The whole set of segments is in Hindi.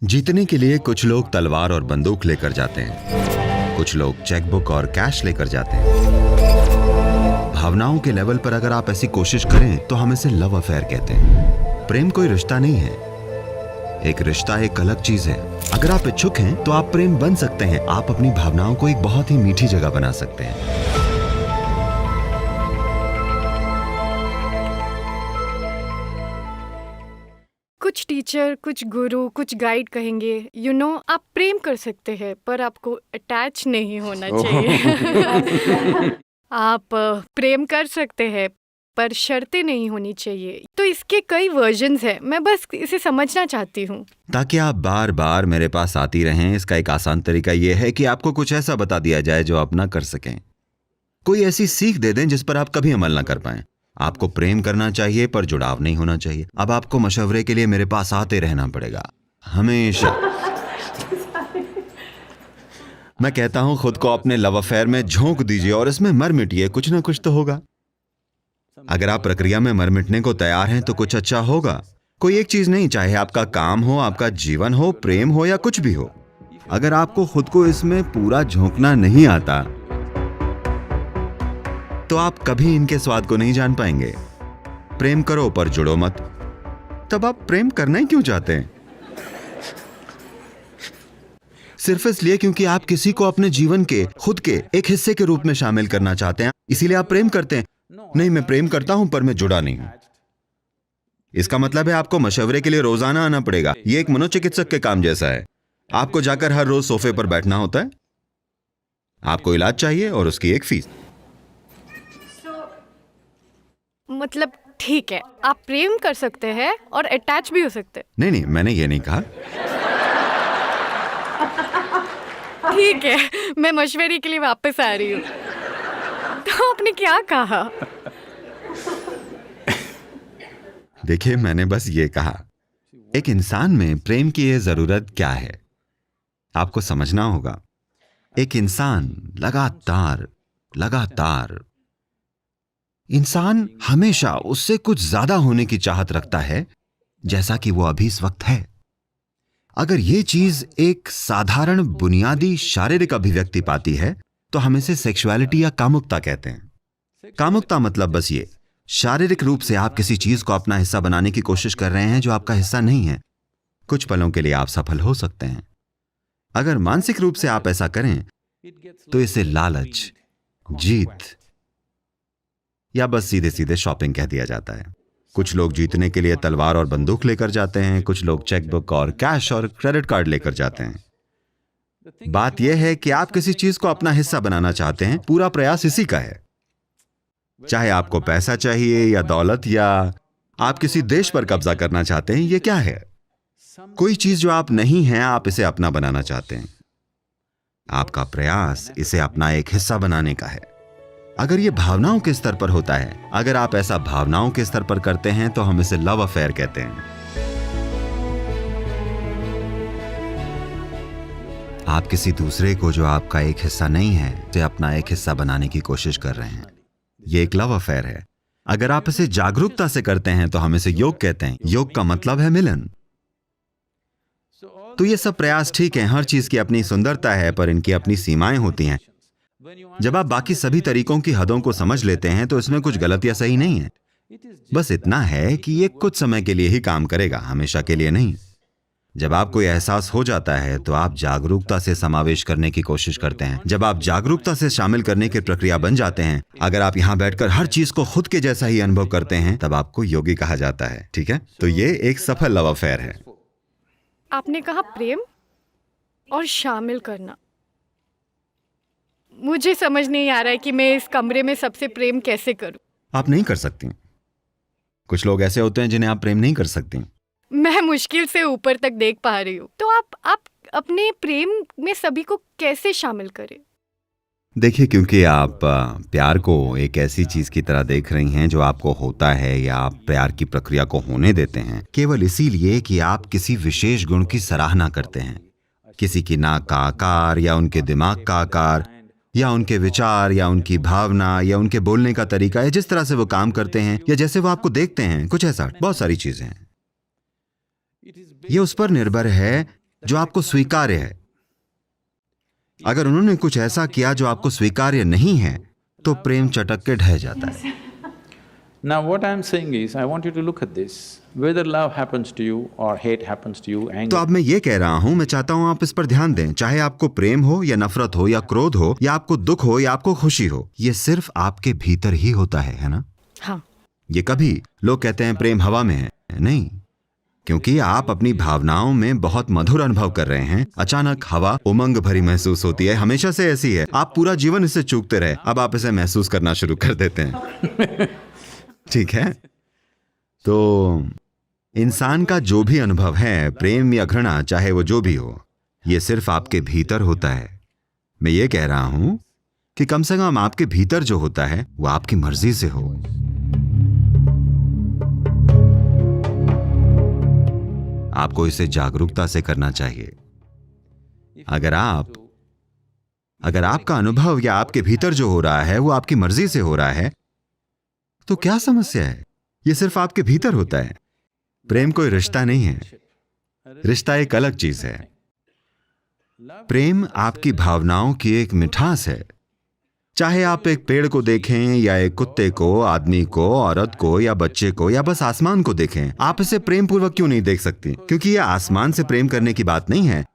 जीतने के लिए कुछ लोग तलवार और बंदूक लेकर जाते हैं, कुछ लोग चेकबुक और कैश लेकर जाते हैं। भावनाओं के लेवल पर अगर आप ऐसी कोशिश करें तो हम इसे लव अफेयर कहते हैं। प्रेम कोई रिश्ता नहीं है, एक रिश्ता एक अलग चीज है। अगर आप इच्छुक हैं तो आप प्रेम बन सकते हैं। आप अपनी भावनाओं को एक बहुत ही मीठी जगह बना सकते हैं। कुछ टीचर, कुछ गुरु, कुछ गाइड कहेंगे आप प्रेम कर सकते हैं पर आपको अटैच नहीं होना चाहिए। आप प्रेम कर सकते हैं पर शर्तें नहीं होनी चाहिए। तो इसके कई वर्जन्स हैं, मैं बस इसे समझना चाहती हूँ ताकि आप बार बार मेरे पास आती रहें। इसका एक आसान तरीका यह है कि आपको कुछ ऐसा बता दिया जाए जो आप ना कर सकें। कोई ऐसी सीख दे दें जिस पर आप कभी अमल ना कर पाएं। आपको प्रेम करना चाहिए पर जुड़ाव नहीं होना चाहिए। अब आपको मशवरे के लिए मेरे पास आते रहना पड़ेगा, हमेशा। मैं कहता हूं खुद को अपने लव अफेयर में झोंक दीजिए और इसमें मर मिटिए, कुछ ना कुछ तो होगा। अगर आप प्रक्रिया में मर मिटने को तैयार हैं तो कुछ अच्छा होगा। कोई एक चीज नहीं, चाहे आपका काम हो, आपका जीवन हो, प्रेम हो या कुछ भी हो। अगर आपको खुद को इसमें पूरा झोंकना नहीं आता तो आप कभी इनके स्वाद को नहीं जान पाएंगे। प्रेम करो पर जुड़ो मत। तब आप प्रेम करना ही क्यों चाहते हैं? सिर्फ इसलिए क्योंकि आप किसी को अपने जीवन के, खुद के एक हिस्से के रूप में शामिल करना चाहते हैं, इसीलिए आप प्रेम करते हैं। नहीं, मैं प्रेम करता हूं पर मैं जुड़ा नहीं हूं। इसका मतलब है आपको मशवरे के लिए रोजाना आना पड़ेगा। यह एक मनोचिकित्सक के काम जैसा है। आपको जाकर हर रोज सोफे पर बैठना होता है। आपको इलाज चाहिए और उसकी एक फीस। मतलब ठीक है, आप प्रेम कर सकते हैं और अटैच भी हो सकते हैं। नहीं नहीं, मैंने ये नहीं कहा। ठीक है, मैं मशवरे के लिए वापस आ रही हूँ। तो आपने क्या कहा? देखिए, मैंने बस ये कहा, एक इंसान में प्रेम की ये जरूरत क्या है आपको समझना होगा। एक इंसान लगातार इंसान हमेशा उससे कुछ ज्यादा होने की चाहत रखता है जैसा कि वो अभी इस वक्त है। अगर ये चीज एक साधारण बुनियादी शारीरिक अभिव्यक्ति पाती है तो हम इसे सेक्सुअलिटी या कामुकता कहते हैं। कामुकता मतलब बस ये, शारीरिक रूप से आप किसी चीज को अपना हिस्सा बनाने की कोशिश कर रहे हैं जो आपका हिस्सा नहीं है। कुछ पलों के लिए आप सफल हो सकते हैं। अगर मानसिक रूप से आप ऐसा करें तो इसे लालच, जीत या बस सीधे सीधे शॉपिंग कह दिया जाता है। कुछ लोग जीतने के लिए तलवार और बंदूक लेकर जाते हैं, कुछ लोग चेकबुक और कैश और क्रेडिट कार्ड लेकर जाते हैं। बात यह है कि आप किसी चीज को अपना हिस्सा बनाना चाहते हैं। पूरा प्रयास इसी का है। चाहे आपको पैसा चाहिए या दौलत, या आप किसी देश पर कब्जा करना चाहते हैं, यह क्या है? कोई चीज जो आप नहीं हैं, आप इसे अपना बनाना चाहते हैं। आपका प्रयास इसे अपना एक हिस्सा बनाने का है। अगर यह भावनाओं के स्तर पर होता है, अगर आप ऐसा भावनाओं के स्तर पर करते हैं तो हम इसे लव अफेयर कहते हैं। आप किसी दूसरे को जो आपका एक हिस्सा नहीं है, उसे अपना एक हिस्सा बनाने की कोशिश कर रहे हैं। यह एक लव अफेयर है। अगर आप इसे जागरूकता से करते हैं तो हम इसे योग कहते हैं। योग का मतलब है मिलन। तो ये सब प्रयास ठीक है, हर चीज की अपनी सुंदरता है पर इनकी अपनी सीमाएं होती हैं। जब आप बाकी सभी तरीकों की हदों को समझ लेते हैं तो इसमें कुछ गलत या सही नहीं है। बस इतना है कि ये कुछ समय के लिए ही काम करेगा, हमेशा के लिए नहीं। जब आपको यह एहसास हो जाता है तो आप जागरूकता से समावेश करने की कोशिश करते हैं। जब आप जागरूकता से शामिल करने की प्रक्रिया बन जाते हैं, अगर आप यहां बैठकर हर चीज को खुद के जैसा ही अनुभव करते हैं, तब आपको योगी कहा जाता है। ठीक है, तो ये एक सफल लव अफेयर है। आपने कहा प्रेम और शामिल करना। मुझे समझ नहीं आ रहा है कि मैं इस कमरे में सबसे प्रेम कैसे करूं। आप नहीं कर सकती। कुछ लोग ऐसे होते हैं जिन्हें आप प्रेम नहीं कर सकती। मैं मुश्किल से ऊपर तक देख पा रही हूँ। तो आप अपने प्रेम में सभी को कैसे शामिल करें? देखिए, क्योंकि आप प्यार को एक ऐसी चीज की तरह देख रही हैं जो आपको होता है, या आप प्यार की प्रक्रिया को होने देते हैं केवल इसीलिए कि आप किसी विशेष गुण की सराहना करते हैं। किसी की नाक का आकार, या उनके दिमाग का आकार, या उनके विचार, या उनकी भावना, या उनके बोलने का तरीका, या जिस तरह से वो काम करते हैं, या जैसे वो आपको देखते हैं, कुछ ऐसा। बहुत सारी चीजें हैं। ये उस पर निर्भर है जो आपको स्वीकार्य है। अगर उन्होंने कुछ ऐसा किया जो आपको स्वीकार्य नहीं है, तो प्रेम चटक के ढह जाता है। Now what I'm saying is, I want you to look at this, whether love happens to you or hate happens to you, तो anger… अब मैं ये कह रहा हूं, मैं चाहता हूं आप इस पर ध्यान दें। चाहे आपको प्रेम हो या नफरत हो या क्रोध हो या आपको दुख हो या आपको खुशी हो, ये सिर्फ आपके भीतर ही होता है ना? हाँ। ये कभी लोग कहते हैं प्रेम हवा में है, नहीं, क्योंकि आप अपनी भावनाओं में बहुत मधुर अनुभव कर रहे हैं। अचानक हवा उमंग भरी महसूस होती है, हमेशा से ऐसी है। आप पूरा जीवन इससे चूकते रहे, अब आप इसे महसूस करना शुरू कर देते हैं। ठीक है? तो इंसान का जो भी अनुभव है, प्रेम या घृणा, चाहे वो जो भी हो, ये सिर्फ आपके भीतर होता है। मैं ये कह रहा हूं कि कम से कम आपके भीतर जो होता है वो आपकी मर्जी से हो। आपको इसे जागरूकता से करना चाहिए। अगर आपका अनुभव या आपके भीतर जो हो रहा है वो आपकी मर्जी से हो रहा है, तो क्या समस्या है? ये सिर्फ आपके भीतर होता है। प्रेम कोई रिश्ता नहीं है, रिश्ता एक अलग चीज है। प्रेम आपकी भावनाओं की एक मिठास है। चाहे आप एक पेड़ को देखें या एक कुत्ते को, आदमी को, औरत को या बच्चे को या बस आसमान को देखें, आप इसे प्रेम पूर्वक क्यों नहीं देख सकती? क्योंकि यह आसमान से प्रेम करने की बात नहीं है,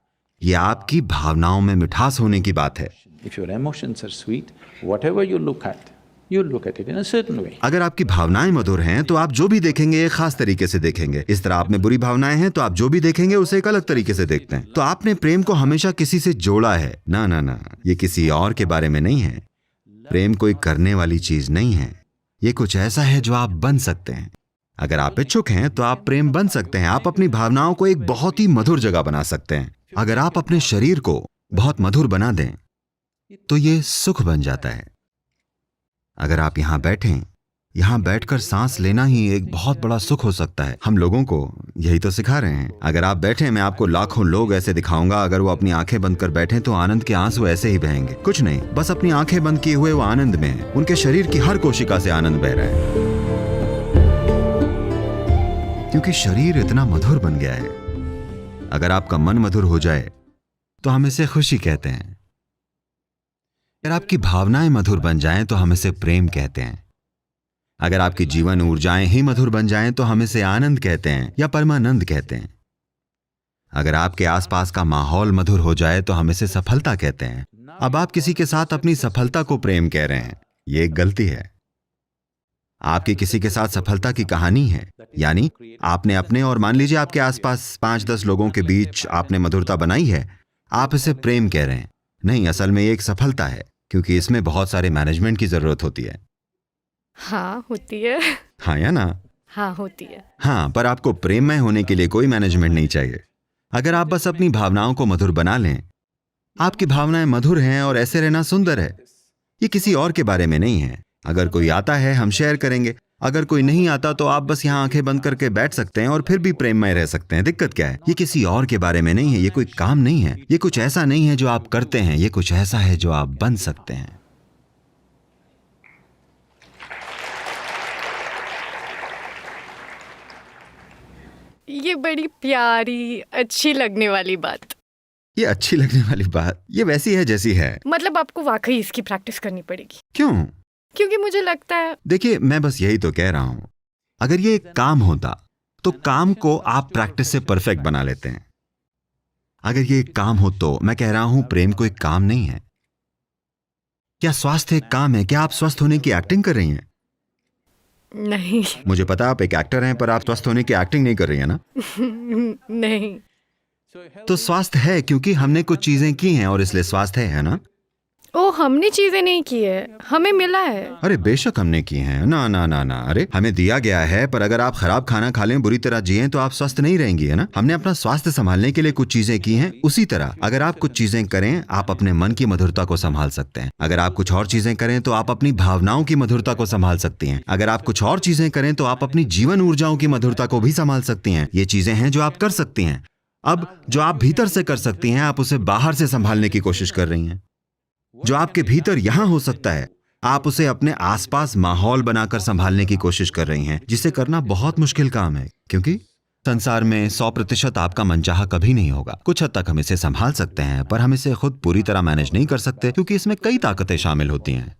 यह आपकी भावनाओं में मिठास होने की बात है। If your emotions are sweet, whatever you look at it in a certain way. अगर आपकी भावनाएं मधुर हैं तो आप जो भी देखेंगे एक खास तरीके से देखेंगे। इस तरह आप में बुरी भावनाएं हैं तो आप जो भी देखेंगे उसे एक अलग तरीके से देखते हैं। तो आपने प्रेम को हमेशा किसी से जोड़ा है। ना ना ना, ये किसी और के बारे में नहीं है। प्रेम कोई करने वाली चीज नहीं है, ये कुछ ऐसा है जो आप बन सकते हैं। अगर आप इच्छुक हैं तो आप प्रेम बन सकते हैं। आप अपनी भावनाओं को एक बहुत ही मधुर जगह बना सकते हैं। अगर आप अपने शरीर को बहुत मधुर बना दें तो ये सुख बन जाता है। अगर आप यहां बैठें, यहां बैठकर सांस लेना ही एक बहुत बड़ा सुख हो सकता है। हम लोगों को यही तो सिखा रहे हैं। अगर आप बैठें, मैं आपको लाखों लोग ऐसे दिखाऊंगा, अगर वो अपनी आंखें बंद कर बैठें तो आनंद के आंसू ऐसे ही बहेंगे। कुछ नहीं, बस अपनी आंखें बंद किए हुए वो आनंद में हैं। उनके शरीर की हर कोशिका से आनंद बह रहा है, क्योंकि शरीर इतना मधुर बन गया है। अगर आपका मन मधुर हो जाए तो हम इसे खुशी कहते हैं। अगर आपकी भावनाएं मधुर बन जाएं तो हम इसे प्रेम कहते हैं। अगर आपकी जीवन ऊर्जाएं ही मधुर बन जाएं तो हम इसे आनंद कहते हैं या परमानंद कहते हैं। अगर आपके आसपास का माहौल मधुर हो जाए तो हम इसे सफलता कहते हैं। अब आप किसी के साथ अपनी सफलता को प्रेम कह रहे हैं, ये एक गलती है। आपकी किसी के साथ सफलता की कहानी है, यानी आपने अपने और मान लीजिए आपके आसपास 5-10 लोगों के बीच आपने मधुरता बनाई है, आप इसे प्रेम कह रहे हैं। नहीं, असल में ये एक सफलता है, क्योंकि इसमें बहुत सारे मैनेजमेंट की जरूरत होती है। हाँ होती है। हाँ या ना? हाँ होती है। हाँ, पर आपको प्रेममय होने के लिए कोई मैनेजमेंट नहीं चाहिए। अगर आप बस अपनी भावनाओं को मधुर बना लें, आपकी भावनाएं मधुर हैं और ऐसे रहना सुंदर है। ये किसी और के बारे में नहीं है। अगर कोई आता है हम शेयर करेंगे, अगर कोई नहीं आता तो आप बस यहाँ आंखें बंद करके बैठ सकते हैं और फिर भी प्रेममय रह सकते हैं। दिक्कत क्या है? ये किसी और के बारे में नहीं है, ये कोई काम नहीं है, ये कुछ ऐसा नहीं है जो आप करते हैं, ये कुछ ऐसा है जो आप बन सकते हैं। ये बड़ी प्यारी, अच्छी लगने वाली बात। ये अच्छी लगने वाली बात, ये वैसी है जैसी है। मतलब आपको वाकई इसकी प्रैक्टिस करनी पड़ेगी। क्यों? क्योंकि मुझे लगता है, देखिए, मैं बस यही तो कह रहा हूं, अगर ये एक काम होता तो काम को आप प्रैक्टिस से परफेक्ट बना लेते हैं। अगर ये एक काम हो तो मैं कह रहा हूं प्रेम कोई काम नहीं है। क्या स्वास्थ्य एक काम है? क्या आप स्वस्थ होने की एक्टिंग कर रही हैं? नहीं। मुझे पता आप एक एक्टर हैं, पर आप स्वस्थ होने की एक्टिंग नहीं कर रही हैं ना? नहीं। तो स्वास्थ्य है क्योंकि हमने कुछ चीजें की हैं और इसलिए स्वास्थ्य है ना? ओ, हमने चीजें नहीं की है, हमें मिला है। अरे बेशक हमने की हैं। ना ना ना ना, अरे हमें दिया गया है, पर अगर आप खराब खाना खा लें, बुरी तरह जिएं तो आप स्वस्थ नहीं रहेंगी, है ना? हमने अपना स्वास्थ्य संभालने के लिए कुछ चीजें की हैं। उसी तरह अगर आप कुछ चीजें करें, आप अपने मन की मधुरता को संभाल सकते हैं। अगर आप कुछ और चीजें करें तो आप अपनी भावनाओं की मधुरता को संभाल सकती हैं। अगर आप कुछ और चीजें करें तो आप अपनी जीवन ऊर्जाओं की मधुरता को भी संभाल सकती हैं। ये चीजें हैं जो आप कर सकती हैं। अब जो आप भीतर से कर सकती हैं, आप उसे बाहर से संभालने की कोशिश कर रही हैं। जो आपके भीतर यहां हो सकता है, आप उसे अपने आसपास माहौल बनाकर संभालने की कोशिश कर रही हैं, जिसे करना बहुत मुश्किल काम है, क्योंकि संसार में 100% आपका मनचाहा कभी नहीं होगा। कुछ हद तक हम इसे संभाल सकते हैं, पर हम इसे खुद पूरी तरह मैनेज नहीं कर सकते क्योंकि इसमें कई ताकतें शामिल होती हैं।